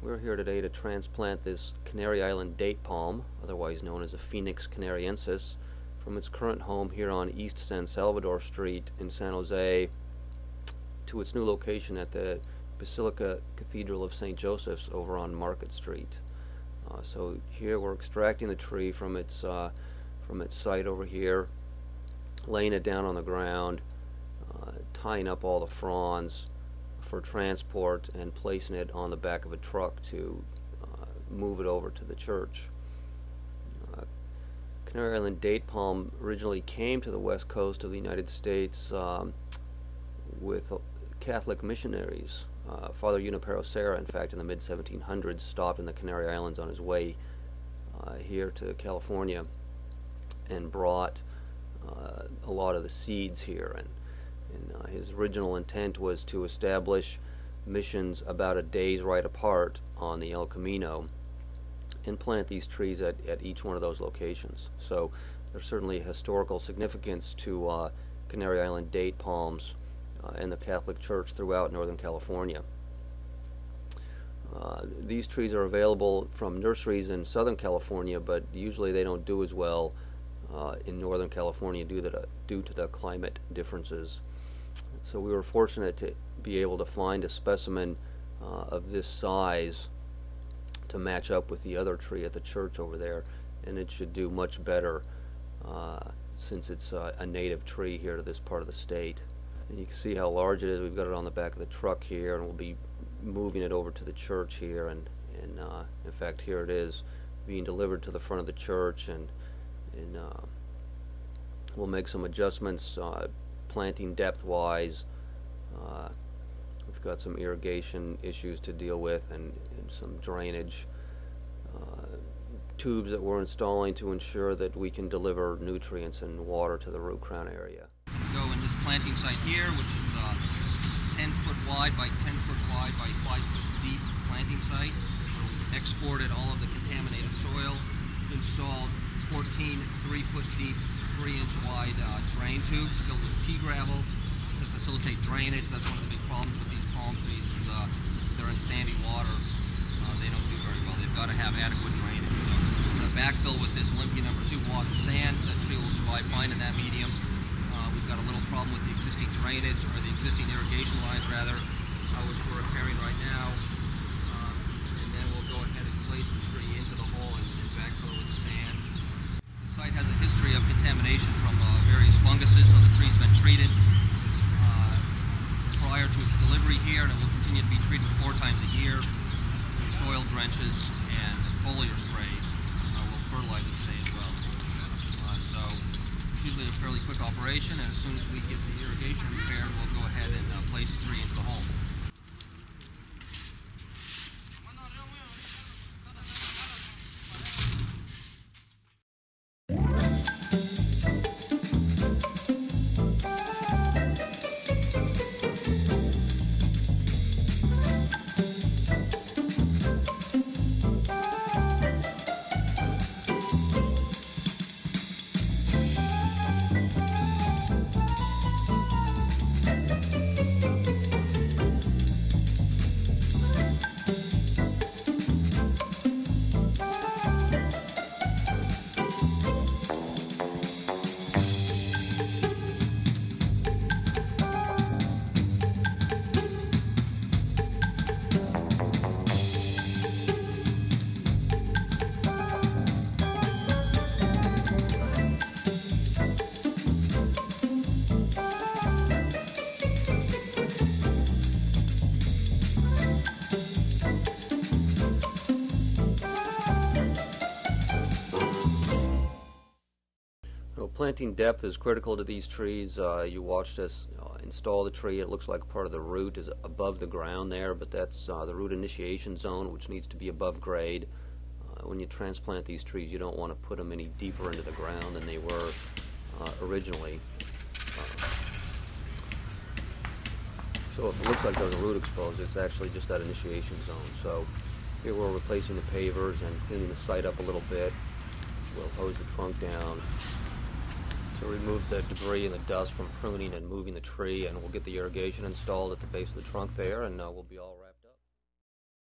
We're here today to transplant this Canary Island date palm, otherwise known as a Phoenix canariensis, from its current home here on East San Salvador Street in San Jose to its new location at the Basilica Cathedral of St. Joseph's over on Market Street. So here we're extracting the tree from its site over here, laying it down on the ground, tying up all the fronds for transport, and placing it on the back of a truck to move it over to the church. Canary Island date palm originally came to the west coast of the United States with Catholic missionaries. Father Junipero Serra, in fact, in the mid-1700s, stopped in the Canary Islands on his way here to California and brought a lot of the seeds here. And his original intent was to establish missions about a day's ride apart on the El Camino and plant these trees at each one of those locations. So there's certainly a historical significance to Canary Island date palms and the Catholic Church throughout Northern California. These trees are available from nurseries in Southern California, but usually they don't do as well in Northern California due to the climate differences. So we were fortunate to be able to find a specimen of this size to match up with the other tree at the church over there, and it should do much better since it's a native tree here to this part of the state. And you can see how large it is. We've got it on the back of the truck here, and we'll be moving it over to the church here, and in fact here it is being delivered to the front of the church, and we'll make some adjustments planting depth wise. We've got some irrigation issues to deal with, and some drainage tubes that we're installing to ensure that we can deliver nutrients and water to the root crown area. Go in this planting site here, which is 10 foot wide by 10 foot wide by 5 foot deep planting site. We exported all of the contaminated soil, installed 14 3-foot deep, 3-inch wide drain tubes filled with pea gravel to facilitate drainage. That's one of the big problems with these palm trees is if they're in standing water, they don't do very well. They've got to have adequate drainage. So we're going to backfill with this Olympia #2 wash of sand. That tree will survive fine in that medium. We've got a little problem with the existing drainage, or the existing irrigation lines rather, which we're repairing right now. And then we'll go ahead and place the tree into the hole and backfill with the sand. The site has a history of contamination from various funguses, so the tree's been treated prior to its delivery here, and it will continue to be treated 4 times a year. Soil drenches and foliar sprays. We'll fertilize it today as well. So usually a fairly quick operation, and as soon as we get the irrigation repaired, we'll go ahead and place the tree into the hole. Planting depth is critical to these trees. You watched us install the tree. It looks like part of the root is above the ground there, but that's the root initiation zone, which needs to be above grade. When you transplant these trees, you don't want to put them any deeper into the ground than they were originally. So if it looks like there's a root exposed, it's actually just that initiation zone. So here we're replacing the pavers and cleaning the site up a little bit. We'll hose the trunk down to remove the debris and the dust from pruning and moving the tree, and we'll get the irrigation installed at the base of the trunk there, and we'll be all right.